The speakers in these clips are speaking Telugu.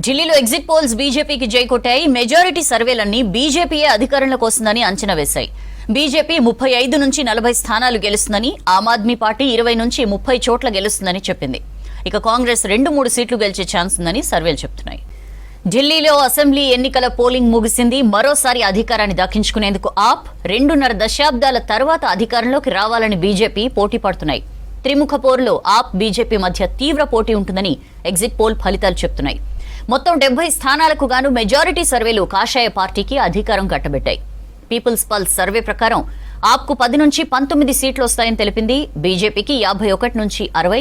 ఢిల్లీలో ఎగ్జిట్ పోల్స్ బీజేపీకి జై కొట్టాయి. మెజారిటీ సర్వేలన్నీ బీజేపీయే అధికారంలోకి వస్తుందని అంచనా వేశాయి. బీజేపీ 35 నుంచి 40 స్థానాలు గెలుస్తుందని, ఆమ్ ఆద్మీ పార్టీ 20 నుంచి 30 చోట్ల గెలుస్తుందని చెప్పింది. ఇక కాంగ్రెస్ 2-3 సీట్లు గెలిచే ఛాన్స్ ఉందని సర్వేలు చెప్తున్నాయి. ఢిల్లీలో అసెంబ్లీ ఎన్నికల పోలింగ్ ముగిసింది. మరోసారి అధికారాన్ని దక్కించుకునేందుకు ఆప్ 2.5 దశాబ్దాల తర్వాత అధికారంలోకి రావాలని బీజేపీ పోటీ పడుతున్నాయి. త్రిముఖ పోరులో ఆప్ బీజేపీ మధ్య తీవ్ర పోటీ ఉంటుందని ఎగ్జిట్ పోల్ ఫలితాలు చెప్తున్నాయి. మొత్తం 70 స్థానాలకు గాను మెజారిటీ సర్వేలు కాషాయ పార్టీకి అధికారం కట్టబెట్టాయి. పీపుల్స్ పల్స్ సర్వే ప్రకారం ఆప్కు 10 నుంచి 19 సీట్లు వస్తాయని తెలిపింది. బీజేపీకి 51 నుంచి 60,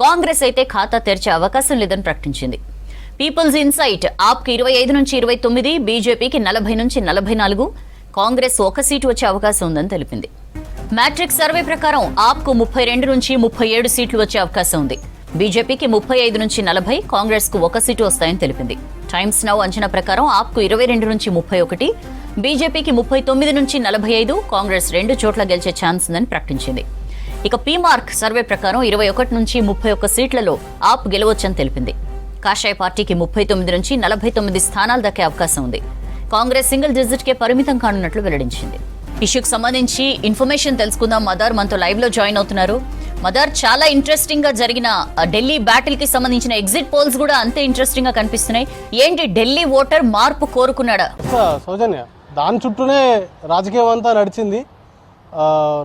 కాంగ్రెస్ అయితే ఖాతా తెరిచే అవకాశం లేదని ప్రకటించింది. పీపుల్స్ ఇన్సైట్ ఆప్కి 25 నుంచి 29, బీజేపీకి 40 నుంచి 44, కాంగ్రెస్ 1 సీటు వచ్చే అవకాశం ఉందని తెలిపింది. మ్యాట్రిక్స్ సర్వే ప్రకారం ఆప్కు 32 నుంచి 37 సీట్లు వచ్చే అవకాశం ఉంది. బీజేపీకి 35 నుంచి 40, కాంగ్రెస్ కు 1 సీటు వస్తాయని తెలిపింది. టైమ్స్ నౌ అంచనా ప్రకారం ఆప్కు 22 నుంచి 31, బీజేపీకి 39 నుంచి 45, కాంగ్రెస్ 2 చోట్ల గెలిచే ఛాన్స్ ఉందని ప్రకటించింది. ఇక పీమార్క్ సర్వే ప్రకారం 21 నుంచి 31 సీట్లలో ఆప్ గెలవచ్చని తెలిపింది. కాషాయ పార్టీకి 39 నుంచి 49 స్థానాలు దక్కే అవకాశం ఉంది. కాంగ్రెస్ సింగిల్ డిజిట్ కే పరిమితం కానున్నట్లు వెల్లడించింది. ఇష్యూకి సంబంధించి ఇన్ఫర్మేషన్ తెలుసుకుందాం. మదార్ మనతో లైవ్ లో జాయిన్ అవుతున్నారు. మదార్, చాలా ఇంట్రెస్టింగ్ గా జరిగిన ఢిల్లీ బ్యాటిల్ కి సంబంధించిన ఎగ్జిట్ పోల్స్ కూడా అంతే ఇంట్రెస్టింగ్ గా కనిపిస్తున్నాయి. ఏంటి, ఢిల్లీ ఓటర్ మార్పు కోరుకున్నాడా? సౌజన్య, దాని చుట్టూనే రాజకీయం అంతా నడిచింది.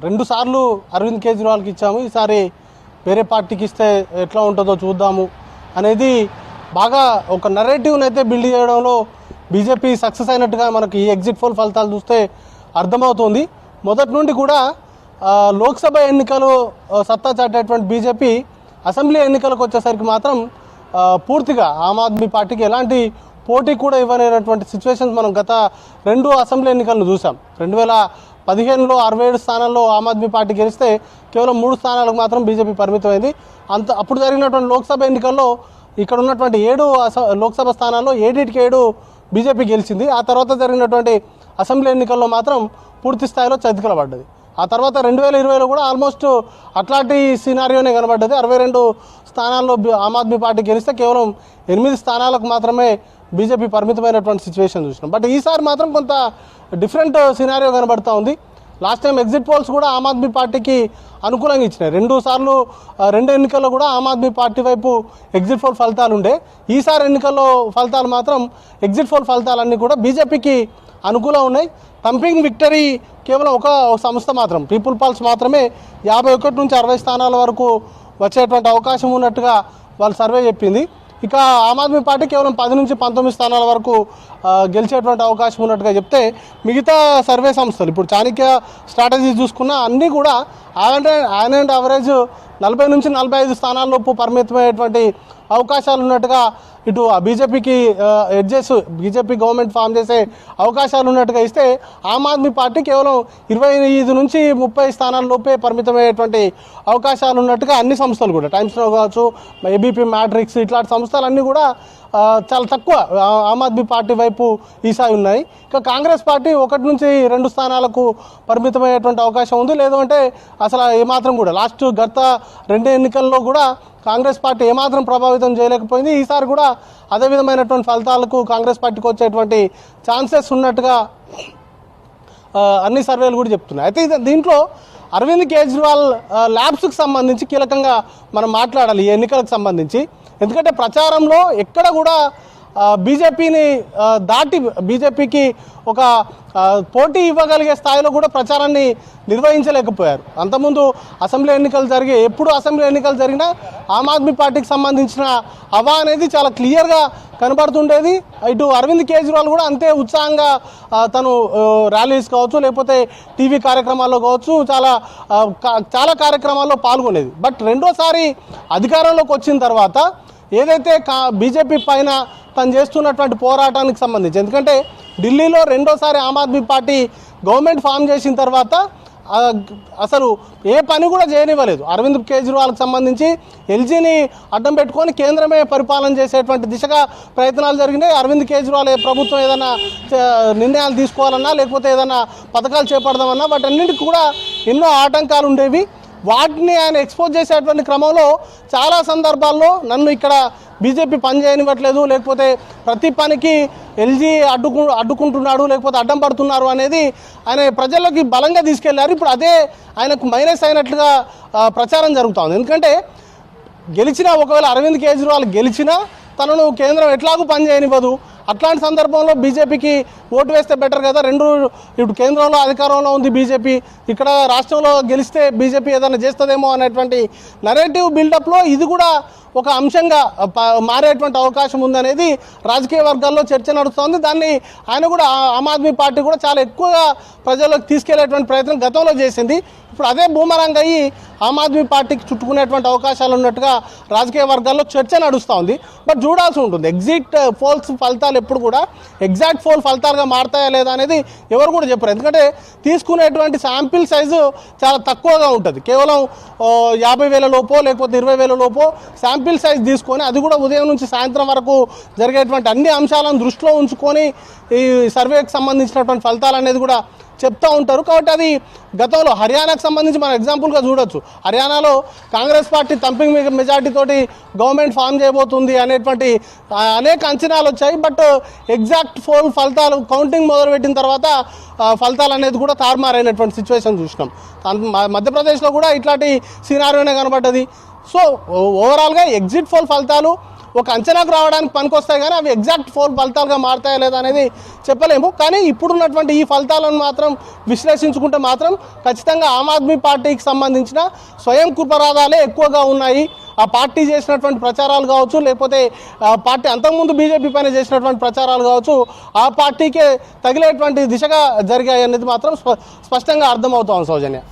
2 సార్లు అరవింద్ కేజ్రీవాల్కి ఇచ్చాము, ఈసారి వేరే పార్టీకి ఇస్తే ఎట్లా ఉంటుందో చూద్దాము అనేది బాగా ఒక నరేటివ్ని అయితే బిల్డ్ చేయడంలో బీజేపీ సక్సెస్ అయినట్టుగా మనకి ఈ ఎగ్జిట్ పోల్ ఫలితాలు చూస్తే అర్థమవుతుంది. మొదటి నుండి కూడా లోక్సభ ఎన్నికలు సత్తా చాటేటువంటి బీజేపీ అసెంబ్లీ ఎన్నికలకు వచ్చేసరికి మాత్రం పూర్తిగా ఆమ్ ఆద్మీ పార్టీకి ఎలాంటి పోటీ కూడా ఇవ్వలేనటువంటి సిచ్యువేషన్స్ మనం గత 2 అసెంబ్లీ ఎన్నికలను చూసాం. 2015లో 67 స్థానాల్లో ఆమ్ ఆద్మీ పార్టీ గెలిస్తే కేవలం 3 స్థానాలకు మాత్రం బీజేపీ పరిమితమైంది. అప్పుడు జరిగినటువంటి లోక్సభ ఎన్నికల్లో ఇక్కడ ఉన్నటువంటి 7 లోక్సభ స్థానాల్లో 7 బీజేపీ గెలిచింది. ఆ తర్వాత జరిగినటువంటి అసెంబ్లీ ఎన్నికల్లో మాత్రం పూర్తి స్థాయిలో చతికిలబడ్డది. ఆ తర్వాత 2020లో కూడా ఆల్మోస్ట్ అట్లాంటి సినారియోనే కనబడ్డది. 62 స్థానాల్లో ఆమ్ ఆద్మీ పార్టీ గెలిస్తే కేవలం 8 స్థానాలకు మాత్రమే బీజేపీ పరిమితమైనటువంటి సిచ్యువేషన్ చూసినాం. బట్ ఈసారి మాత్రం కొంత డిఫరెంట్ సినారియో కనబడుతూ ఉంది. లాస్ట్ టైం ఎగ్జిట్ పోల్స్ కూడా ఆమ్ ఆద్మీ పార్టీకి అనుకూలంగా ఇచ్చినాయి. 2 సార్లు 2 ఎన్నికల్లో కూడా ఆమ్ ఆద్మీ పార్టీ వైపు ఎగ్జిట్ పోల్ ఫలితాలు ఉండే. ఈసారి ఎన్నికల్లో ఫలితాలు మాత్రం ఎగ్జిట్ పోల్ ఫలితాలన్నీ కూడా బీజేపీకి అనుకూలంగా ఉన్నాయి. థంపింగ్ విక్టరీ కేవలం ఒక సంస్థ మాత్రం, పీపుల్ పల్స్ మాత్రమే 51 నుంచి 60 స్థానాల వరకు వచ్చేటువంటి అవకాశం ఉన్నట్టుగా వాళ్ళు సర్వే చెప్పింది. ఇక ఆమ్ ఆద్మీ పార్టీ కేవలం 10 నుంచి 19 స్థానాల వరకు గెలిచేటువంటి అవకాశం ఉన్నట్టుగా చెప్తే, మిగతా సర్వే సంస్థలు ఇప్పుడు చాణక్య స్ట్రాటజీ చూసుకున్నా అన్నీ కూడా ఆన్ అండ్ అవరేజ్ 40 నుంచి 45 స్థానాల్లోపు పరిమితమయ్యేటువంటి అవకాశాలు ఉన్నట్టుగా ఇటు బీజేపీకి బీజేపీ గవర్నమెంట్ ఫామ్ చేసే అవకాశాలు ఉన్నట్టుగా ఇస్తే, ఆమ్ ఆద్మీ పార్టీ కేవలం 25 నుంచి 30 స్థానాల్లోపే పరిమితమయ్యేటువంటి అవకాశాలు ఉన్నట్టుగా అన్ని సంస్థలు కూడా, టైమ్స్ నౌ కావచ్చు, ఏబీపీ మ్యాట్రిక్స్, ఇట్లాంటి సంస్థలన్నీ కూడా చాలా తక్కువ ఆమ్ ఆద్మీ పార్టీ వైపు ఈసారి ఉన్నాయి. ఇక కాంగ్రెస్ పార్టీ 1 నుంచి 2 స్థానాలకు పరిమితమయ్యేటువంటి అవకాశం ఉంది. లేదంటే అసలు ఏమాత్రం కూడా గత 2 ఎన్నికల్లో కూడా కాంగ్రెస్ పార్టీ ఏమాత్రం ప్రభావితం చేయలేకపోయింది. ఈసారి కూడా అదే విధమైనటువంటి ఫలితాలకు కాంగ్రెస్ పార్టీకి వచ్చేటువంటి ఛాన్సెస్ ఉన్నట్టుగా అన్ని సర్వేలు కూడా చెప్తున్నాయి. అయితే దీంట్లో అరవింద్ కేజ్రీవాల్ ల్యాబ్స్కి సంబంధించి కీలకంగా మనం మాట్లాడాలి ఈ ఎన్నికలకు సంబంధించి. ఎందుకంటే ప్రచారంలో ఎక్కడ కూడా బీజేపీని దాటి బీజేపీకి ఒక పోటీ ఇవ్వగలిగే స్థాయిలో కూడా ప్రచారాన్ని నిర్వహించలేకపోయారు. అంతకుముందు ఎప్పుడు అసెంబ్లీ ఎన్నికలు జరిగినా ఆమ్ ఆద్మీ పార్టీకి సంబంధించిన హవా అనేది చాలా క్లియర్గా కనబడుతుండేది. ఇటు అరవింద్ కేజ్రీవాల్ కూడా అంతే ఉత్సాహంగా తను ర్యాలీస్ కావచ్చు, లేకపోతే టీవీ కార్యక్రమాల్లో కావచ్చు, చాలా కార్యక్రమాల్లో పాల్గొనేది. బట్ రెండోసారి అధికారంలోకి వచ్చిన తర్వాత ఏదైతే బీజేపీ పైన తను చేస్తున్నటువంటి పోరాటానికి సంబంధించి, ఎందుకంటే ఢిల్లీలో రెండోసారి ఆమ్ ఆద్మీ పార్టీ గవర్నమెంట్ ఫామ్ చేసిన తర్వాత అసలు ఏ పని కూడా చేయనివ్వలేదు. అరవింద్ కేజ్రీవాల్కి సంబంధించి ఎల్జీని అడ్డం పెట్టుకొని కేంద్రమే పరిపాలన చేసేటువంటి దిశగా ప్రయత్నాలు జరిగినాయి. అరవింద్ కేజ్రీవాల్ ప్రభుత్వం ఏదైనా నిర్ణయాలు తీసుకోవాలన్నా, లేకపోతే ఏదైనా పథకాలు చేపడదామన్నా వాటన్నింటికి కూడా ఎన్నో ఆటంకాలు ఉండేవి. వాటిని ఆయన ఎక్స్పోజ్ చేసేటువంటి క్రమంలో చాలా సందర్భాల్లో నన్ను ఇక్కడ బీజేపీ పని చేయనివ్వట్లేదు, లేకపోతే ప్రతి పనికి ఎల్జీ అడ్డుకుంటున్నాడు, లేకపోతే అడ్డం పడుతున్నారు అనేది ఆయన ప్రజల్లోకి బలంగా తీసుకెళ్లారు. ఇప్పుడు అదే ఆయనకు మైనస్ అయినట్లుగా ప్రచారం జరుగుతోంది. ఎందుకంటే గెలిచినా, ఒకవేళ అరవింద్ కేజ్రీవాల్ గెలిచినా తనను కేంద్రం ఎట్లాగూ పని చేయనివ్వదు. అట్లాంటి సందర్భంలో బీజేపీకి ఓటు వేస్తే బెటర్ కదా. ఇప్పుడు కేంద్రంలో అధికారంలో ఉంది బీజేపీ, ఇక్కడ రాష్ట్రంలో గెలిస్తే బీజేపీ ఏదైనా చేస్తుందేమో అనేటువంటి నరేటివ్ బిల్డప్లో ఇది కూడా ఒక అంశంగా మారేటువంటి అవకాశం ఉందనేది రాజకీయ వర్గాల్లో చర్చ నడుస్తోంది. దాన్ని ఆయన కూడా, ఆమ్ ఆద్మీ పార్టీ కూడా చాలా ఎక్కువగా ప్రజల్లోకి తీసుకెళ్లేటువంటి ప్రయత్నం గతంలో చేసింది. ఇప్పుడు అదే బూమరాంగ్ అయ్యి ఆమ్ ఆద్మీ పార్టీకి చుట్టుకునేటువంటి అవకాశాలు ఉన్నట్టుగా రాజకీయ వర్గాల్లో చర్చ నడుస్తూ ఉంది. బట్ చూడాల్సి ఉంటుంది. ఎగ్జిట్ పోల్స్ ఫలితాలు ఎప్పుడు కూడా ఎగ్జాక్ట్ పోల్ ఫలితాలుగా మారుతాయా లేదా అనేది ఎవరు కూడా చెప్పరు. ఎందుకంటే తీసుకునేటువంటి శాంపిల్ సైజు చాలా తక్కువగా ఉంటుంది. కేవలం 50,000 లోపో లేకపోతే 20,000 లోపో శాంపిల్ సైజ్ తీసుకొని, అది కూడా ఉదయం నుంచి సాయంత్రం వరకు జరిగేటువంటి అన్ని అంశాలను దృష్టిలో ఉంచుకొని ఈ సర్వేకి సంబంధించినటువంటి ఫలితాలు అనేది కూడా చెప్తూ ఉంటారు. కాబట్టి అది గతంలో హర్యానాకు సంబంధించి మనం ఎగ్జాంపుల్గా చూడొచ్చు. హర్యానాలో కాంగ్రెస్ పార్టీ థంపింగ్ మెజార్టీ తోటి గవర్నమెంట్ ఫామ్ చేయబోతుంది అనేటువంటి అనేక అంచనాలు వచ్చాయి. బట్ ఎగ్జాక్ట్ ఫలితాలు కౌంటింగ్ మొదలుపెట్టిన తర్వాత ఫలితాలు అనేది కూడా తారుమారైనటువంటి సిచ్యువేషన్ చూసినాం. మధ్యప్రదేశ్లో కూడా ఇట్లాంటి సినారియోనే కనబడ్డది. సో ఓవరాల్గా ఎగ్జిట్ పోల్ ఫలితాలు ఒక అంచనాకు రావడానికి పనికొస్తాయి, కానీ అవి ఎగ్జాక్ట్ ఫలితాలుగా మారుతాయా లేదా అనేది చెప్పలేము. కానీ ఇప్పుడున్నటువంటి ఈ ఫలితాలను మాత్రం విశ్లేషించుకుంటే మాత్రం ఖచ్చితంగా ఆమ్ ఆద్మీ పార్టీకి సంబంధించిన స్వయం కృపరాధాలే ఎక్కువగా ఉన్నాయి. ఆ పార్టీ చేసినటువంటి ప్రచారాలు కావచ్చు, లేకపోతే పార్టీ అంతకుముందు బీజేపీ పైన చేసినటువంటి ప్రచారాలు కావచ్చు, ఆ పార్టీకే తగిలేటువంటి దిశగా జరిగాయి అనేది మాత్రం స్పష్టంగా అర్థమవుతోంది. సౌజన్య,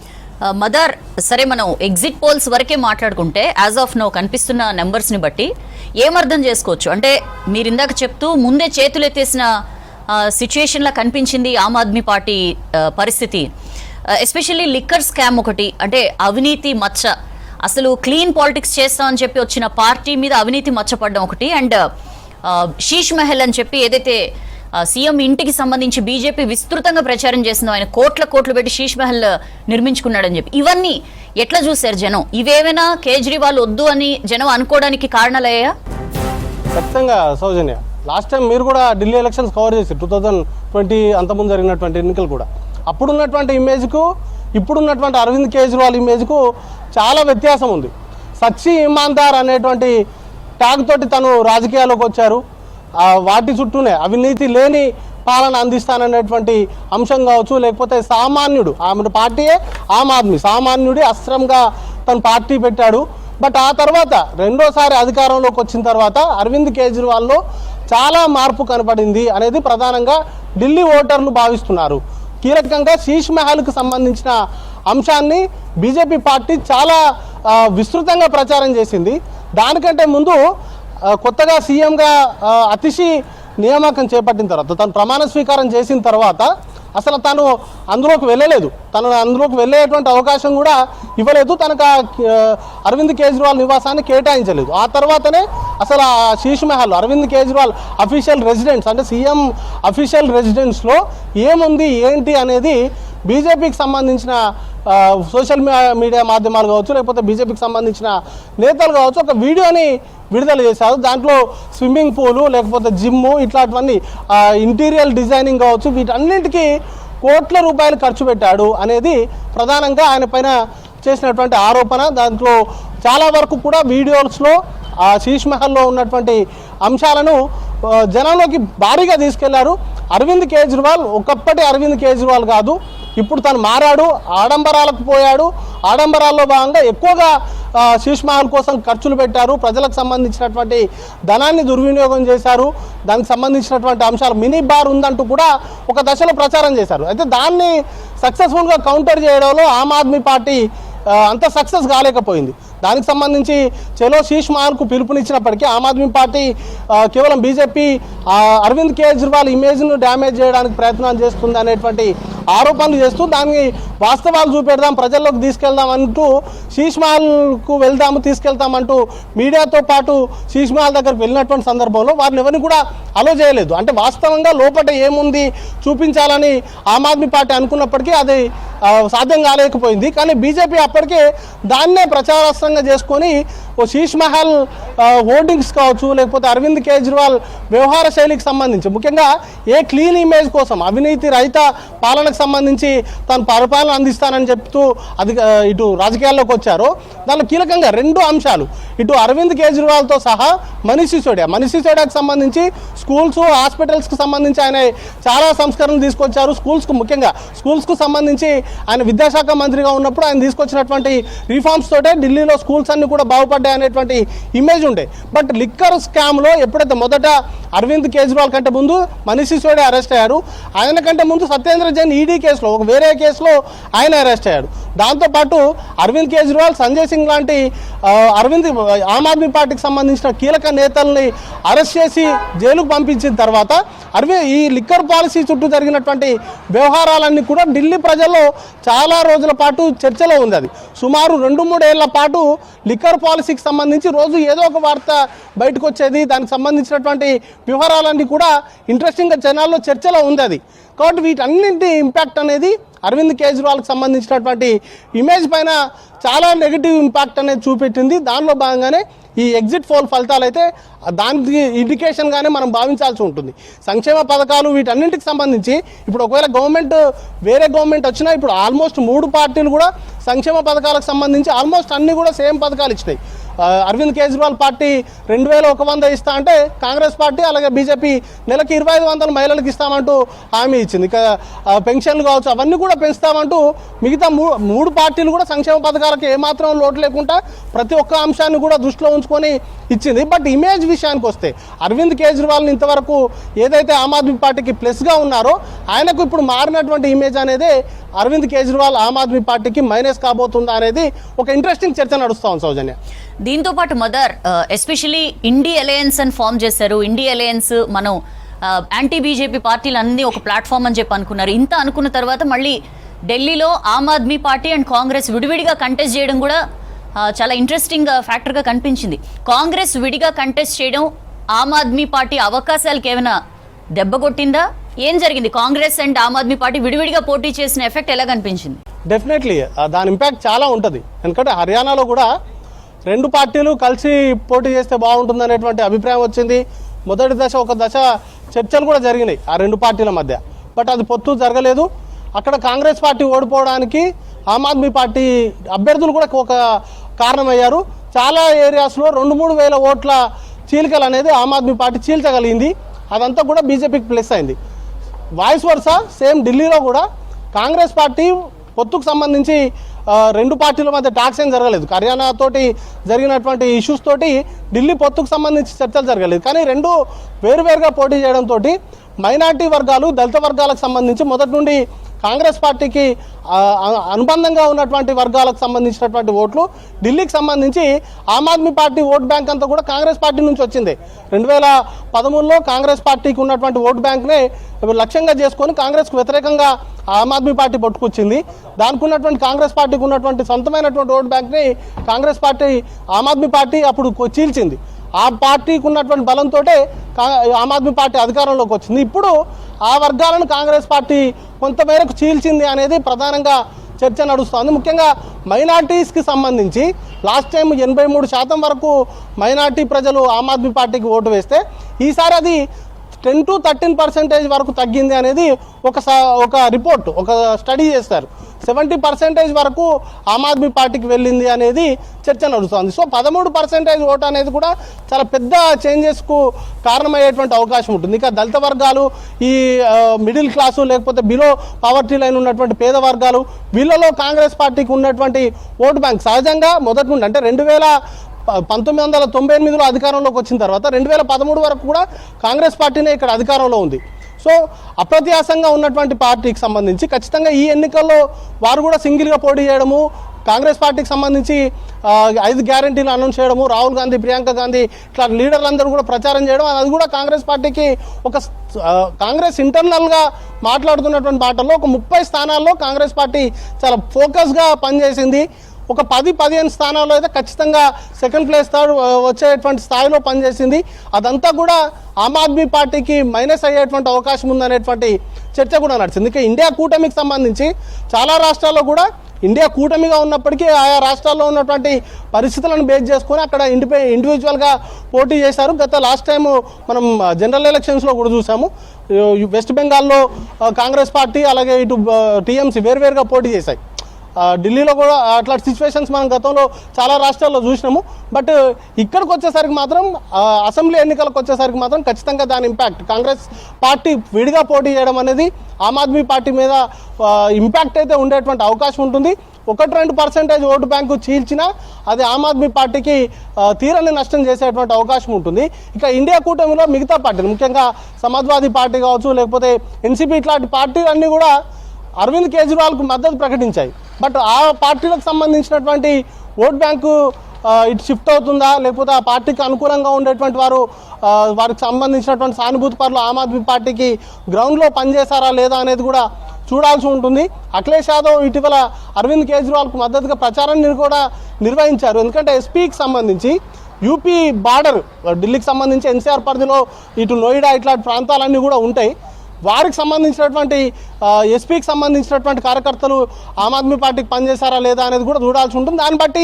మదర్, సరే మనం ఎగ్జిట్ పోల్స్ వరకే మాట్లాడుకుంటే యాజ్ ఆఫ్ నౌ కనిపిస్తున్న నెంబర్స్ని బట్టి ఏమర్థం చేసుకోవచ్చు అంటే, మీరు ఇందాక చెప్తూ ముందే చేతులు ఎత్తేసిన సిచ్యుయేషన్లా కనిపించింది ఆమ్ ఆద్మీ పార్టీ పరిస్థితి. ఎస్పెషల్లీ లిక్కర్ స్కామ్ ఒకటి, అంటే అవినీతి మచ్చ, అసలు క్లీన్ పాలిటిక్స్ చేస్తామని చెప్పి వచ్చిన పార్టీ మీద అవినీతి మచ్చపడడం ఒకటి, అండ్ శీష్ మహల్ అని చెప్పి ఏదైతే సీఎం ఇంటికి సంబంధించి బీజేపీ విస్తృతంగా ప్రచారం చేసిందో, ఆయన కోట్లు పెట్టి శీష్ మహల్ నిర్మించుకున్నాడని చెప్పి, ఇవన్నీ ఎట్లా చూశారు జనం? ఇవేమైనా కేజ్రీవాల్ వద్దు అని జనం అనుకోవడానికి కారణాలయ్యా? ఖచ్చితంగా సౌజన్య, లాస్ట్ టైం మీరు కూడా ఢిల్లీ ఎలక్షన్స్ కవర్ చేసి 2020 అంతకుముందు జరిగినటువంటి ఎన్నికలు కూడా, అప్పుడున్నటువంటి ఇమేజ్కు ఇప్పుడున్నటువంటి అరవింద్ కేజ్రీవాల్ ఇమేజ్కు చాలా వ్యత్యాసం ఉంది. సచ్చి ఇమాన్దార్ అనేటువంటి ట్యాగ్ తోటి తను రాజకీయాల్లోకి వచ్చారు. వాటి చుట్టూనే అవినీతి లేని పాలన అందిస్తాననేటువంటి అంశం కావచ్చు, లేకపోతే సామాన్యుడు, ఆమె పార్టీయే ఆమ్ ఆద్మీ, సామాన్యుడి అస్త్రంగా తను పార్టీ పెట్టాడు. బట్ ఆ తర్వాత రెండోసారి అధికారంలోకి వచ్చిన తర్వాత అరవింద్ కేజ్రీవాల్లో చాలా మార్పు కనపడింది అనేది ప్రధానంగా ఢిల్లీ ఓటర్లు భావిస్తున్నారు. కీలకంగా శీష్ మహల్కు సంబంధించిన అంశాన్ని బీజేపీ పార్టీ చాలా విస్తృతంగా ప్రచారం చేసింది. దానికంటే ముందు కొత్తగా సీఎంగా అతిషి నియామకం చేపట్టిన తర్వాత, తను ప్రమాణ స్వీకారం చేసిన తర్వాత అసలు తను అందులోకి వెళ్ళలేదు. తను అందులోకి వెళ్ళేటువంటి అవకాశం కూడా ఇవ్వలేదు. తనకు అరవింద్ కేజ్రీవాల్ నివాసాన్ని కేటాయించలేదు. ఆ తర్వాతనే అసలు ఆ శీష్ మహల్, అరవింద్ కేజ్రీవాల్ అఫీషియల్ రెసిడెన్స్, అంటే సీఎం అఫీషియల్ రెసిడెన్స్లో ఏముంది ఏంటి అనేది బీజేపీకి సంబంధించిన సోషల్ మీడియా మాధ్యమాలు కావచ్చు, లేకపోతే బీజేపీకి సంబంధించిన నేతలు కావచ్చు, ఒక వీడియోని విడుదల చేశారు. దాంట్లో స్విమ్మింగ్ పూలు, లేకపోతే జిమ్ము, ఇట్లాంటివన్నీ ఇంటీరియర్ డిజైనింగ్ కావచ్చు, వీటన్నింటికి కోట్ల రూపాయలు ఖర్చు పెట్టాడు అనేది ప్రధానంగా ఆయన పైన చేసినటువంటి ఆరోపణ. దాంట్లో చాలా వరకు కూడా వీడియోస్లో ఆ శీష్ మహల్లో ఉన్నటువంటి అంశాలను జనంలోకి భారీగా తీసుకెళ్లారు. అరవింద్ కేజ్రీవాల్ ఒకప్పటి అరవింద్ కేజ్రీవాల్ కాదు, ఇప్పుడు తను మారాడు, ఆడంబరాలకు పోయాడు. ఆడంబరాల్లో భాగంగా ఎక్కువగా శీష్ మహల్ కోసం ఖర్చులు పెట్టారు, ప్రజలకు సంబంధించినటువంటి ధనాన్ని దుర్వినియోగం చేశారు, దానికి సంబంధించినటువంటి అంశాలు, మినీ బార్ ఉందంటూ కూడా ఒక దశలో ప్రచారం చేశారు. అయితే దాన్ని సక్సెస్ఫుల్గా కౌంటర్ చేయడంలో ఆమ్ ఆద్మీ పార్టీ అంత సక్సెస్ కాలేకపోయింది. దానికి సంబంధించి చలో శీష్ మహల్కు పిలుపునిచ్చినప్పటికీ ఆమ్ ఆద్మీ పార్టీ కేవలం బీజేపీ అరవింద్ కేజ్రీవాల్ ఇమేజ్ను డ్యామేజ్ చేయడానికి ప్రయత్నాలు చేస్తుంది అనేటువంటి ఆరోపణలు చేస్తూ దాన్ని వాస్తవాలు చూపెడదాం, ప్రజల్లోకి తీసుకెళ్దాం అంటూ శీష్ మహల్కు తీసుకెళ్తామంటూ మీడియాతో పాటు శీష్ మహల్ దగ్గరకు వెళ్ళినటువంటి సందర్భంలో వారిని ఎవరిని కూడా అలో చేయలేదు. అంటే వాస్తవంగా లోపల ఏముంది చూపించాలని ఆమ్ ఆద్మీ పార్టీ అనుకున్నప్పటికీ అది సాధ్యం కాలేకపోయింది. కానీ బీజేపీ అప్పటికే దాన్నే ప్రచారాస్త్రంగా చేసుకొని ఓ శీష్ మహల్ హోర్డింగ్స్ కావచ్చు, లేకపోతే అరవింద్ కేజ్రీవాల్ వ్యవహార శైలికి సంబంధించి ముఖ్యంగా ఏ క్లీన్ ఇమేజ్ కోసం అవినీతి రహిత పాలనకు సంబంధించి తాను పరిపాలన అందిస్తానని చెప్తూ అది ఇటు రాజకీయాల్లోకి వచ్చారో దానిలో కీలకంగా 2 అంశాలు. ఇటు అరవింద్ కేజ్రీవాల్తో సహా మనీష్ సిసోడియాకి సంబంధించి స్కూల్స్ హాస్పిటల్స్కి సంబంధించి ఆయన చాలా సంస్కరణలు తీసుకొచ్చారు. స్కూల్స్కు సంబంధించి ఆయన విద్యాశాఖ మంత్రిగా ఉన్నప్పుడు ఆయన తీసుకొచ్చినటువంటి రిఫార్మ్స్ తోటే ఢిల్లీలో స్కూల్స్ అన్ని కూడా బాగుపడ్డాయి అనేటువంటి ఇమేజ్ ఉండే. బట్ లిక్కర్ స్కామ్లో ఎప్పుడైతే మొదట అరవింద్ కేజ్రీవాల్ కంటే ముందు మనీష్ సిసోడియా అరెస్ట్ అయ్యారు, ఆయన కంటే ముందు సత్యేంద్ర జైన్ ఈడీ కేసులో ఒక వేరే కేసులో ఆయన అరెస్ట్ అయ్యాడు. దాంతోపాటు అరవింద్ కేజ్రీవాల్, సంజయ్ సింగ్ లాంటి ఆమ్ ఆద్మీ పార్టీకి సంబంధించిన కీలక నేతల్ని అరెస్ట్ చేసి జైలుకు పంపించిన తర్వాత ఈ లిక్కర్ పాలసీ చుట్టూ జరిగినటువంటి వ్యవహారాలన్నీ కూడా ఢిల్లీ ప్రజల్లో చాలా రోజుల పాటు చర్చలో ఉంది. అది సుమారు 2-3 ఏళ్ల పాటు లిక్కర్ పాలసీకి సంబంధించి రోజు ఏదో ఒక వార్త బయటకు వచ్చేది. దానికి సంబంధించినటువంటి వ్యవహారాలన్నీ కూడా ఇంట్రెస్టింగ్గా జనాల్లో చర్చలో ఉంది. అది కాబట్టి వీటన్నింటి ఇంపాక్ట్ అనేది అరవింద్ కేజ్రీవాల్కి సంబంధించినటువంటి ఇమేజ్ పైన చాలా నెగిటివ్ ఇంపాక్ట్ అనేది చూపెట్టింది. దానిలో భాగంగానే ఈ ఎగ్జిట్ పోల్ ఫలితాలు అయితే దానికి ఇండికేషన్గానే మనం భావించాల్సి ఉంటుంది. సంక్షేమ పథకాలు వీటన్నింటికి సంబంధించి ఇప్పుడు ఒకవేళ వేరే గవర్నమెంట్ వచ్చినా ఇప్పుడు ఆల్మోస్ట్ 3 పార్టీలు కూడా సంక్షేమ పథకాలకు సంబంధించి ఆల్మోస్ట్ అన్ని కూడా సేమ్ పథకాలు ఇచ్చినాయి. అరవింద్ కేజ్రీవాల్ పార్టీ 2100 ఇస్తా అంటే కాంగ్రెస్ పార్టీ అలాగే బీజేపీ నెలకి 2500 మహిళలకు ఇస్తామంటూ హామీ ఇచ్చింది. ఇక పెన్షన్లు కావచ్చు అవన్నీ కూడా పెంచుతామంటూ మిగతా 3 పార్టీలు కూడా సంక్షేమ పథకాలకు ఏమాత్రం లోటు లేకుండా ప్రతి ఒక్క అంశాన్ని కూడా దృష్టిలో ఉంచుకొని ఇచ్చింది. బట్ ఇమేజ్ విషయానికి వస్తే అరవింద్ కేజ్రీవాల్ని ఇంతవరకు ఏదైతే ఆమ్ ఆద్మీ పార్టీకి ప్లస్గా ఉన్నారో ఆయనకు ఇప్పుడు మారినటువంటి ఇమేజ్ అనేది అరవింద్ కేజ్రీవాల్ ఆమ్ ఆద్మీ పార్టీకి మైనస్ కాబోతుందా అనేది ఒక ఇంట్రెస్టింగ్ చర్చ నడుస్తూ ఉంది సౌజన్య. దీంతో పాటు మదర్ ఎస్పెషల్లీ ఇండి అలయన్స్ అని ఫామ్ చేశారు. ఇండి అలయన్స్ మనం యాంటీ బీజేపీ పార్టీలన్నీ ఒక ప్లాట్ఫామ్ అని చెప్పి అనుకున్నారు. ఇంత అనుకున్న తర్వాత మళ్ళీ ఢిల్లీలో ఆమ్ ఆద్మీ పార్టీ అండ్ కాంగ్రెస్ విడివిడిగా కంటెస్ట్ చేయడం కూడా చాలా ఇంట్రెస్టింగ్ ఫ్యాక్టర్గా కనిపించింది. కాంగ్రెస్ విడిగా కంటెస్ట్ చేయడం ఆమ్ ఆద్మీ పార్టీ అవకాశాలకు ఏమైనా దెబ్బ కొట్టిందా? ఏం జరిగింది? కాంగ్రెస్ అండ్ ఆమ్ ఆద్మీ పార్టీ విడివిడిగా పోటీ చేసిన ఎఫెక్ట్ ఎలా కనిపించింది? డెఫినెట్లీ దాని ఇంపాక్ట్ చాలా ఉంటుంది. ఎందుకంటే హర్యానాలో కూడా 2 పార్టీలు కలిసి పోటీ చేస్తే బాగుంటుంది అనేటువంటి అభిప్రాయం వచ్చింది. మొదటి దశ ఒక దశ చర్చలు కూడా జరిగినాయి ఆ 2 పార్టీల మధ్య. బట్ అది పొత్తు జరగలేదు. అక్కడ కాంగ్రెస్ పార్టీ ఓడిపోవడానికి ఆమ్ ఆద్మీ పార్టీ అభ్యర్థులు కూడా ఒక కారణమయ్యారు. చాలా ఏరియాస్లో 2-3 వేల ఓట్ల చీలికలు అనేది ఆమ్ ఆద్మీ పార్టీ చీల్చగలిగింది. అదంతా కూడా బీజేపీకి ప్లస్ అయింది. వాయిస్ వర్సా సేమ్ ఢిల్లీలో కూడా కాంగ్రెస్ పార్టీ పొత్తుకు సంబంధించి 2 పార్టీల మధ్య టాక్స్ ఏం జరగలేదు. హర్యానా తోటి జరిగినటువంటి ఇష్యూస్ తోటి ఢిల్లీ పొత్తుకు సంబంధించి చర్చలు జరగలేదు. కానీ 2 వేరువేరుగా పోటీ చేయడంతో మైనార్టీ వర్గాలు, దళిత వర్గాలకు సంబంధించి మొదటి నుండి కాంగ్రెస్ పార్టీకి అనుబంధంగా ఉన్నటువంటి వర్గాలకు సంబంధించినటువంటి ఓట్లు ఢిల్లీకి సంబంధించి ఆమ్ ఆద్మీ పార్టీ ఓట్ బ్యాంక్ అంతా కూడా కాంగ్రెస్ పార్టీ నుంచి వచ్చింది. 2013లో కాంగ్రెస్ పార్టీకి ఉన్నటువంటి ఓట్ బ్యాంక్నే లక్ష్యంగా చేసుకొని కాంగ్రెస్కు వ్యతిరేకంగా ఆమ్ ఆద్మీ పార్టీ పట్టుకొచ్చింది. దానికి ఉన్నటువంటి కాంగ్రెస్ పార్టీకి ఉన్నటువంటి సొంతమైనటువంటి ఓట్ బ్యాంక్ని కాంగ్రెస్ పార్టీ ఆమ్ ఆద్మీ పార్టీ అప్పుడు చీల్చింది. ఆ పార్టీకి ఉన్నటువంటి బలంతో ఆమ్ ఆద్మీ పార్టీ అధికారంలోకి వచ్చింది. ఇప్పుడు ఆ వర్గాలను కాంగ్రెస్ పార్టీ కొంతమేరకు చీల్చింది అనేది ప్రధానంగా చర్చ నడుస్తోంది. ముఖ్యంగా మైనార్టీస్కి సంబంధించి లాస్ట్ టైం 83% వరకు మైనార్టీ ప్రజలు ఆమ్ ఆద్మీ పార్టీకి ఓటు వేస్తే ఈసారి అది 10 to 13% వరకు తగ్గింది అనేది ఒక రిపోర్ట్, ఒక స్టడీ చేస్తారు. 70% వరకు ఆమ్ ఆద్మీ పార్టీకి వెళ్ళింది అనేది చర్చ నడుస్తుంది. సో 13% ఓటు అనేది కూడా చాలా పెద్ద చేంజెస్కు కారణమయ్యేటువంటి అవకాశం ఉంటుంది. ఇక దళిత వర్గాలు, ఈ మిడిల్ క్లాసు లేకపోతే బిలో పవర్టీ లైన్ ఉన్నటువంటి పేద వర్గాలు, వీళ్ళలో కాంగ్రెస్ పార్టీకి ఉన్నటువంటి ఓటు బ్యాంక్ సహజంగా మొదటి నుండి అంటే 1998లో అధికారంలోకి వచ్చిన తర్వాత 2013 వరకు కూడా కాంగ్రెస్ పార్టీనే ఇక్కడ అధికారంలో ఉంది. సో అప్రత్యాశంగా ఉన్నటువంటి పార్టీకి సంబంధించి ఖచ్చితంగా ఈ ఎన్నికల్లో వారు కూడా సింగిల్గా పోటీ చేయడము, కాంగ్రెస్ పార్టీకి సంబంధించి 5 గ్యారెంటీలు అనౌన్స్ చేయడము, రాహుల్ గాంధీ, ప్రియాంక గాంధీ ఇట్లా లీడర్లందరూ కూడా ప్రచారం చేయడం, అది కూడా కాంగ్రెస్ పార్టీకి ఒక కాంగ్రెస్ ఇంటర్నల్గా మాట్లాడుతున్నటువంటి మాటల్లో ఒక 30 స్థానాల్లో కాంగ్రెస్ పార్టీ చాలా ఫోకస్గా పనిచేసింది. ఒక 10-15 స్థానాల్లో అయితే ఖచ్చితంగా సెకండ్ ప్లేస్ థర్డ్ వచ్చేటువంటి స్థాయిలో పనిచేసింది. అదంతా కూడా ఆమ్ ఆద్మీ పార్టీకి మైనస్ అయ్యేటువంటి అవకాశం ఉందనేటువంటి చర్చ కూడా నడిచింది. ఇక ఇండియా కూటమికి సంబంధించి చాలా రాష్ట్రాల్లో కూడా ఇండియా కూటమిగా ఉన్నప్పటికీ ఆయా రాష్ట్రాల్లో ఉన్నటువంటి పరిస్థితులను బేస్ చేసుకొని అక్కడ ఇండివిజువల్గా పోటీ చేశారు. లాస్ట్ టైం మనం జనరల్ ఎలక్షన్స్లో కూడా చూసాము. వెస్ట్ బెంగాల్లో కాంగ్రెస్ పార్టీ అలాగే ఇటు టీఎంసీ వేరువేరుగా పోటీ చేశాయి. ఢిల్లీలో కూడా అట్లాంటి సిచ్యువేషన్స్ మనం గతంలో చాలా రాష్ట్రాల్లో చూసినాము. బట్ ఇక్కడికి వచ్చేసరికి మాత్రం అసెంబ్లీ ఎన్నికలకు వచ్చేసరికి మాత్రం ఖచ్చితంగా దాని ఇంపాక్ట్ కాంగ్రెస్ పార్టీ విడిగా పోటీ చేయడం అనేది ఆమ్ ఆద్మీ పార్టీ మీద ఇంపాక్ట్ అయితే ఉండేటువంటి అవకాశం ఉంటుంది. 1-2% ఓటు బ్యాంకు చీల్చినా అది ఆమ్ ఆద్మీ పార్టీకి తీరని నష్టం చేసేటువంటి అవకాశం ఉంటుంది. ఇక ఇండియా కూటమిలో మిగతా పార్టీలు ముఖ్యంగా సమాజ్వాదీ పార్టీ కావచ్చు, లేకపోతే ఎన్సీపీ, ఇట్లాంటి పార్టీలన్నీ కూడా అరవింద్ కేజ్రీవాల్కు మద్దతు ప్రకటించాయి. బట్ ఆ పార్టీలకు సంబంధించినటువంటి ఓట్ బ్యాంకు ఇటు షిఫ్ట్ అవుతుందా, లేకపోతే ఆ పార్టీకి అనుకూలంగా ఉండేటువంటి వారికి సంబంధించినటువంటి సానుభూతి పరులు ఆమ్ ఆద్మీ పార్టీకి గ్రౌండ్లో పనిచేశారా లేదా అనేది కూడా చూడాల్సి ఉంటుంది. అఖిలేష్ యాదవ్ ఇటీవల అరవింద్ కేజ్రీవాల్కు మద్దతుగా ప్రచారాన్ని కూడా నిర్వహించారు. ఎందుకంటే ఎస్పీకి సంబంధించి యూపీ బార్డర్ ఢిల్లీకి సంబంధించి ఎన్సీఆర్ పరిధిలో ఇటు నోయిడా ఇట్లాంటి ప్రాంతాలన్నీ కూడా ఉంటాయి. వారికి సంబంధించినటువంటి ఎస్పీకి సంబంధించినటువంటి కార్యకర్తలు ఆమ్ ఆద్మీ పార్టీకి పనిచేశారా లేదా అనేది కూడా చూడాల్సి ఉంటుంది. దాన్ని బట్టి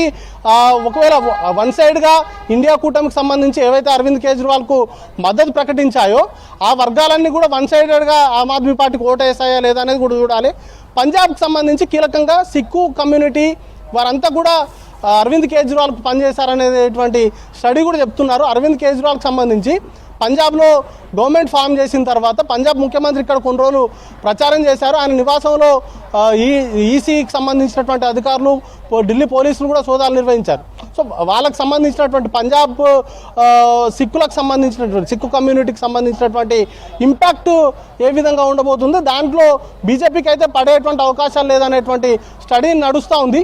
ఒకవేళ వన్ సైడ్గా ఇండియా కూటమికి సంబంధించి ఏవైతే అరవింద్ కేజ్రీవాల్కు మద్దతు ప్రకటించాయో ఆ వర్గాలన్నీ కూడా వన్ సైడెడ్గా ఆమ్ ఆద్మీ పార్టీకి ఓటేసాయా లేదా అనేది కూడా చూడాలి. పంజాబ్కి సంబంధించి కీలకంగా సిక్కు కమ్యూనిటీ వారంతా కూడా అరవింద్ కేజ్రీవాల్కు పనిచేశారనేటువంటి స్టడీ కూడా చెప్తున్నారు. అరవింద్ కేజ్రీవాల్కి సంబంధించి పంజాబ్లో గవర్నమెంట్ ఫామ్ చేసిన తర్వాత పంజాబ్ ముఖ్యమంత్రి ఇక్కడ కొన్ని రోజులు ప్రచారం చేశారు. ఆయన నివాసంలో ఈసీకి సంబంధించినటువంటి అధికారులు, ఢిల్లీ పోలీసులు కూడా సోదాలు నిర్వహించారు. సో వాళ్ళకి సంబంధించినటువంటి పంజాబ్ సిక్కులకు సంబంధించినటువంటి సిక్కు కమ్యూనిటీకి సంబంధించినటువంటి ఇంపాక్ట్ ఏ విధంగా ఉండబోతుంది, దాంట్లో బీజేపీకి అయితే పడేటువంటి అవకాశాలు లేదనేటువంటి స్టడీ నడుస్తూ ఉంది.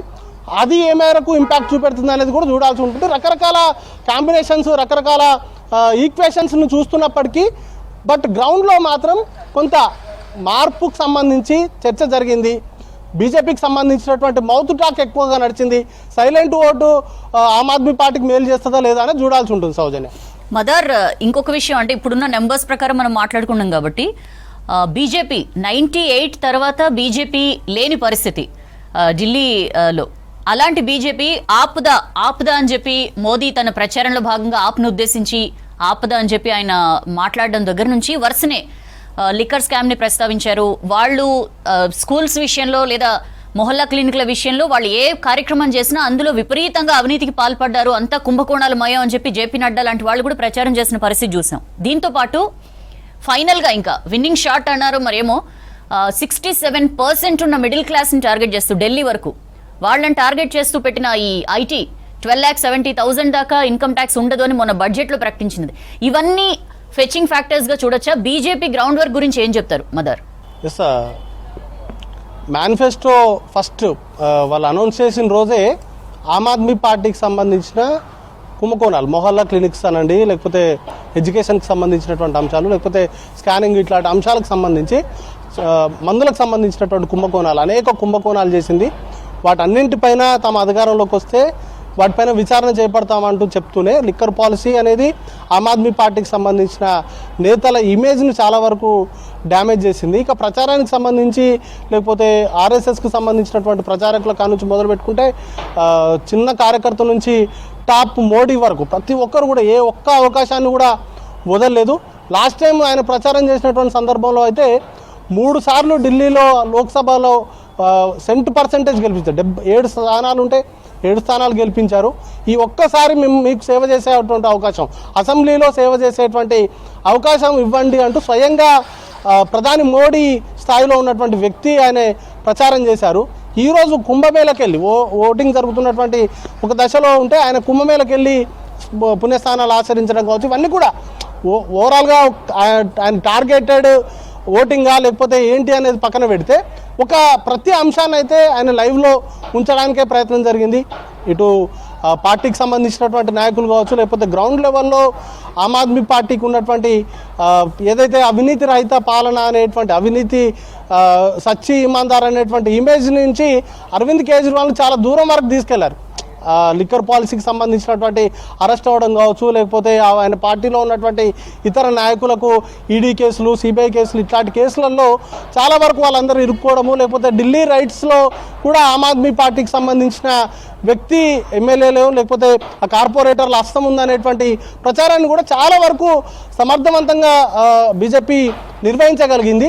అది ఏ మేరకు ఇంపాక్ట్ చూపెడుతుంది అనేది కూడా చూడాల్సి ఉంటుంది. రకరకాల కాంబినేషన్స్, రకరకాల ఈక్వేషన్స్ను చూస్తున్నప్పటికీ బట్ గ్రౌండ్లో మాత్రం కొంత మార్పుకు సంబంధించి చర్చ జరిగింది. బీజేపీకి సంబంధించినటువంటి మౌత్ టాక్ ఎక్కువగా నడిచింది. సైలెంట్ ఓటు ఆమ్ ఆద్మీ పార్టీకి మేలు చేస్తుందా లేదా అనేది చూడాల్సి ఉంటుంది. సౌజన్య, మదర్, ఇంకొక విషయం అంటే ఇప్పుడున్న నెంబర్స్ ప్రకారం మనం మాట్లాడుకున్నాం కాబట్టి బీజేపీ 98 తర్వాత బీజేపీ లేని పరిస్థితి ఢిల్లీలో. అలాంటి బీజేపీ ఆపుదా అని చెప్పి మోదీ తన ప్రచారంలో భాగంగా ఆప్ను ఉద్దేశించి ఆపదా అని చెప్పి ఆయన మాట్లాడడం దగ్గర నుంచి వరుసనే లిక్కర్ స్కామ్ని ప్రస్తావించారు. వాళ్ళు స్కూల్స్ విషయంలో లేదా మొహల్లా క్లినిక్ల విషయంలో వాళ్ళు ఏ కార్యక్రమం చేసినా అందులో విపరీతంగా అవినీతికి పాల్పడ్డారు, అంతా కుంభకోణాలు మయం అని చెప్పి జేపీ నడ్డా లాంటి వాళ్ళు కూడా ప్రచారం చేసిన పరిస్థితి చూసాం. దీంతో పాటు ఫైనల్గా ఇంకా విన్నింగ్ షాట్ అన్నారు మరేమో 67% ఉన్న మిడిల్ క్లాస్ని టార్గెట్ చేస్తూ ఢిల్లీ వరకు వాళ్ళని టార్గెట్ చేస్తూ పెట్టిన ఈ ఐటీ 12,70,000 దాకా ఇన్కమ్ ట్యాక్స్ ఉండదు అని మొన్న బడ్జెట్లో ప్రకటించింది. ఇవన్నీ ఫెచింగ్ ఫ్యాక్టర్స్గా చూడొచ్చా? బీజేపీ గ్రౌండ్ వర్క్ గురించి ఏం చెప్తారు మదర్? ఎస్, మేనిఫెస్టో ఫస్ట్ వాళ్ళు అనౌన్స్ చేసిన రోజే ఆమ్ ఆద్మీ పార్టీకి సంబంధించిన కుంభకోణాలు, మొహల్లా క్లినిక్స్ అనండి, లేకపోతే ఎడ్యుకేషన్కి సంబంధించినటువంటి అంశాలు, లేకపోతే స్కానింగ్ ఇట్లాంటి అంశాలకు సంబంధించి మందులకు సంబంధించినటువంటి కుంభకోణాలు, అనేక కుంభకోణాలు చేసింది. వాటన్నింటిపైన తమ అధికారంలోకి వస్తే వాటిపైన విచారణ చేపడతామంటూ చెప్తూనే లిక్కర్ పాలసీ అనేది ఆమ్ ఆద్మీ పార్టీకి సంబంధించిన నేతల ఇమేజ్ని చాలా వరకు డ్యామేజ్ చేసింది. ఇక ప్రచారానికి సంబంధించి లేకపోతే ఆర్ఎస్ఎస్కి సంబంధించినటువంటి ప్రచారకుల కానుంచి మొదలు పెట్టుకుంటే చిన్న కార్యకర్తల నుంచి టాప్ మోడీ వరకు ప్రతి ఒక్కరు కూడా ఏ ఒక్క అవకాశాన్ని కూడా వదలలేదు. లాస్ట్ టైం ఆయన ప్రచారం చేసినటువంటి సందర్భంలో అయితే 3 సార్లు ఢిల్లీలో లోక్సభలో సెంట్ పర్సెంటేజ్ గెలిపించారు. 7 స్థానాలు ఉంటే 7 స్థానాలు గెలిపించారు. ఈ ఒక్కసారి మేము మీకు సేవ చేసేటువంటి అవకాశం, అసెంబ్లీలో సేవ చేసేటువంటి అవకాశం ఇవ్వండి అంటూ స్వయంగా ప్రధాని మోడీ స్థాయిలో ఉన్నటువంటి వ్యక్తి ఆయన ప్రచారం చేశారు. ఈరోజు కుంభమేళకి వెళ్ళి ఓటింగ్ జరుగుతున్నటువంటి ఒక దశలో ఉంటే ఆయన కుంభమేళకి వెళ్ళి పుణ్యస్థానాలు ఆచరించడం కావచ్చు, ఇవన్నీ కూడా ఓవరాల్గా ఆయన టార్గెటెడ్ ఓటింగా లేకపోతే ఏంటి అనేది పక్కన పెడితే ఒక ప్రతి అంశాన్ని అయితే ఆయన లైవ్లో ఉంచడానికే ప్రయత్నం జరిగింది. ఇటు పార్టీకి సంబంధించినటువంటి నాయకులు కావచ్చు, లేకపోతే గ్రౌండ్ లెవెల్లో ఆమ్ ఆద్మీ పార్టీకి ఉన్నటువంటి ఏదైతే అవినీతి రహిత పాలన అనేటువంటి అవినీతి సచ్చి ఇమాందార్ అనేటువంటి ఇమేజ్ నుంచి అరవింద్ కేజ్రీవాల్ని చాలా దూరం వరకు తీసుకెళ్లారు. లిక్కర్ పాలసీకి సంబంధించినటువంటి అరెస్ట్ అవ్వడం కావచ్చు, లేకపోతే ఆయన పార్టీలో ఉన్నటువంటి ఇతర నాయకులకు ఈడీ కేసులు, సిబిఐ కేసులు, ఇట్లాంటి కేసులలో చాలా వరకు వాళ్ళందరూ ఇరుక్కోవడము, లేకపోతే ఢిల్లీ రైట్స్లో కూడా ఆమ్ ఆద్మీ పార్టీకి సంబంధించిన వ్యక్తి ఎమ్మెల్యేలు లేకపోతే ఆ కార్పొరేటర్ల హస్తం ఉందనేటువంటి ప్రచారాన్ని కూడా చాలా వరకు సమర్థవంతంగా బీజేపీ నిర్వహించగలిగింది.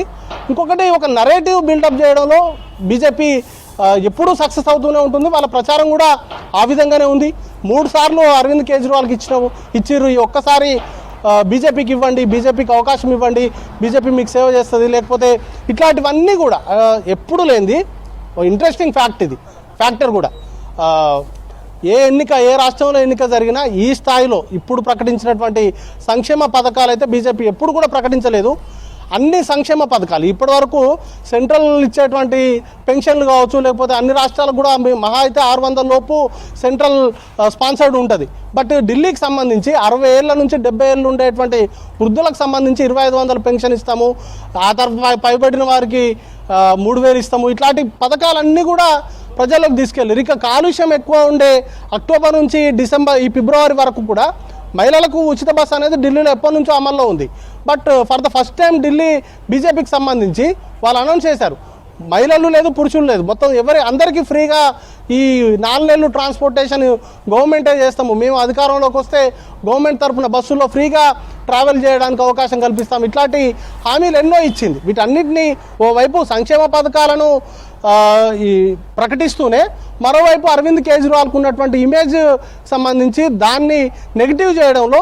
ఇంకొకటి, ఒక నరేటివ్ బిల్డప్ చేయడంలో బీజేపీ ఎప్పుడూ సక్సెస్ అవుతూనే ఉంటుంది. వాళ్ళ ప్రచారం కూడా ఆ విధంగానే ఉంది. 3 సార్లు అరవింద్ కేజ్రీవాల్కి ఇచ్చిర్రు, ఈ ఒక్కసారి బీజేపీకి ఇవ్వండి, బీజేపీకి అవకాశం ఇవ్వండి, బీజేపీ మీకు సేవ చేస్తుంది, లేకపోతే ఇట్లాంటివన్నీ కూడా ఎప్పుడు లేనిది ఇంట్రెస్టింగ్ ఫ్యాక్టర్ కూడా. ఏ రాష్ట్రంలో ఎన్నిక జరిగినా ఈ స్థాయిలో ఇప్పుడు ప్రకటించినటువంటి సంక్షేమ పథకాలు అయితే బీజేపీ ఎప్పుడు కూడా ప్రకటించలేదు. అన్ని సంక్షేమ పథకాలు ఇప్పటి వరకు సెంట్రల్ ఇచ్చేటువంటి పెన్షన్లు కావచ్చు, లేకపోతే అన్ని రాష్ట్రాలకు కూడా మహా అయితే 600 లోపు సెంట్రల్ స్పాన్సర్డ్ ఉంటుంది. బట్ ఢిల్లీకి సంబంధించి 60 ఏళ్ళ నుంచి 70 ఏళ్ళు ఉండేటువంటి వృద్ధులకు సంబంధించి 2500 పెన్షన్ ఇస్తాము, ఆ తర్వాత పైబడిన వారికి 3000 ఇస్తాము. ఇట్లాంటి పథకాలన్నీ కూడా ప్రజలకు తీసుకెళ్ళారు. ఇక కాలుష్యం ఎక్కువ ఉండే అక్టోబర్ నుంచి ఫిబ్రవరి వరకు కూడా మహిళలకు ఉచిత బస్సు అనేది ఢిల్లీలో ఎప్పటి నుంచో అమల్లో ఉంది. But for the first time Delhi బీజేపీకి సంబంధించి వాళ్ళు అనౌన్స్ చేశారు, మహిళలు లేదు, పురుషులు లేదు, మొత్తం అందరికీ ఫ్రీగా ఈ 4 నెలలు ట్రాన్స్పోర్టేషన్ గవర్నమెంటే చేస్తాము, మేము అధికారంలోకి వస్తే గవర్నమెంట్ తరఫున బస్సుల్లో ఫ్రీగా ట్రావెల్ చేయడానికి అవకాశం కల్పిస్తాం. ఇట్లాంటి హామీలు ఎన్నో ఇచ్చింది. వీటన్నిటినీ ఓవైపు సంక్షేమ పథకాలను ప్రకటిస్తూనే మరోవైపు అరవింద్ కేజ్రీవాల్కు ఉన్నటువంటి ఇమేజ్ సంబంధించి దాన్ని నెగిటివ్ చేయడంలో,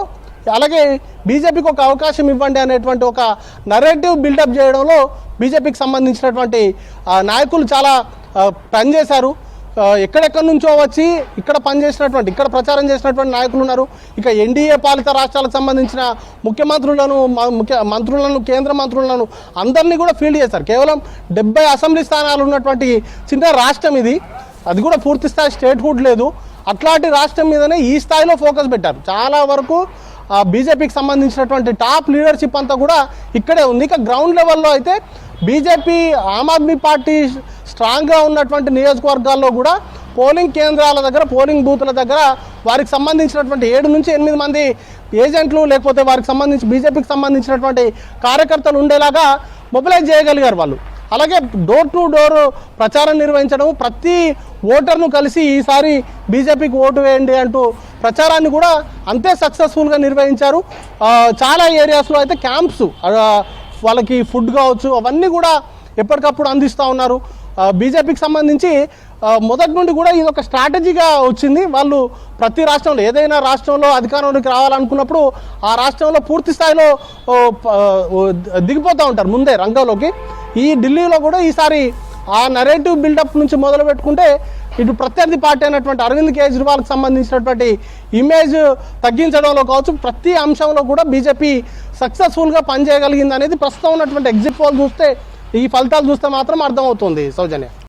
అలాగే బీజేపీకి ఒక అవకాశం ఇవ్వండి అనేటువంటి ఒక నరేటివ్ బిల్డప్ చేయడంలో బీజేపీకి సంబంధించినటువంటి నాయకులు చాలా పనిచేశారు. ఎక్కడెక్కడి నుంచో వచ్చి ఇక్కడ ప్రచారం చేసినటువంటి నాయకులు ఉన్నారు. ఇక ఎన్డీఏ పాలిత రాష్ట్రాలకు సంబంధించిన మంత్రులను కేంద్ర మంత్రులను అందరినీ కూడా ఫీల్డ్ చేశారు. కేవలం 70 అసెంబ్లీ స్థానాలు ఉన్నటువంటి చిన్న రాష్ట్రం ఇది, అది కూడా పూర్తి స్థాయి స్టేట్హుడ్ లేదు. అట్లాంటి రాష్ట్రం మీదనే ఈ స్థాయిలో ఫోకస్ పెట్టారు. చాలా వరకు బీజేపీకి సంబంధించినటువంటి టాప్ లీడర్షిప్ అంతా కూడా ఇక్కడే ఉంది. ఇక గ్రౌండ్ లెవెల్లో అయితే బీజేపీ ఆమ్ ఆద్మీ పార్టీ స్ట్రాంగ్గా ఉన్నటువంటి నియోజకవర్గాల్లో కూడా పోలింగ్ కేంద్రాల దగ్గర, పోలింగ్ బూత్ల దగ్గర వారికి సంబంధించినటువంటి 7 నుంచి 8 మంది ఏజెంట్లు, లేకపోతే వారికి సంబంధించి బీజేపీకి సంబంధించినటువంటి కార్యకర్తలు ఉండేలాగా మొబిలైజ్ చేయగలిగారు వాళ్ళు. అలాగే డోర్ టు డోర్ ప్రచారం నిర్వహించడం, ప్రతి ఓటర్ను కలిసి ఈసారి బీజేపీకి ఓటు వేయండి అంటూ ప్రచారాన్ని కూడా అంతే సక్సెస్ఫుల్గా నిర్వహించారు. చాలా ఏరియాస్లో అయితే క్యాంప్స్, వాళ్ళకి ఫుడ్ కావచ్చు, అవన్నీ కూడా ఎప్పటికప్పుడు అందిస్తూ ఉన్నారు. బీజేపీకి సంబంధించి మొదటి నుండి కూడా ఇది ఒక స్ట్రాటజీగా వచ్చింది. వాళ్ళు ప్రతి రాష్ట్రంలో, ఏదైనా రాష్ట్రంలో అధికారంలోకి రావాలనుకున్నప్పుడు ఆ రాష్ట్రంలో పూర్తి స్థాయిలో దిగిపోతూ ఉంటారు ముందే రంగంలోకి. ఈ ఢిల్లీలో కూడా ఈసారి ఆ నరేటివ్ బిల్డప్ నుంచి మొదలు పెట్టుకుంటే ఇటు ప్రత్యర్థి పార్టీ అయినటువంటి అరవింద్ కేజ్రీవాల్కి సంబంధించినటువంటి ఇమేజ్ తగ్గించడంలో కావచ్చు, ప్రతి అంశంలో కూడా బీజేపీ సక్సెస్ఫుల్గా పనిచేయగలిగింది అనేది ప్రస్తుతం ఉన్నటువంటి ఎగ్జిట్ పోల్ చూస్తే, ఈ ఫలితాలు చూస్తే మాత్రం అర్థమవుతుంది. సౌజన్య.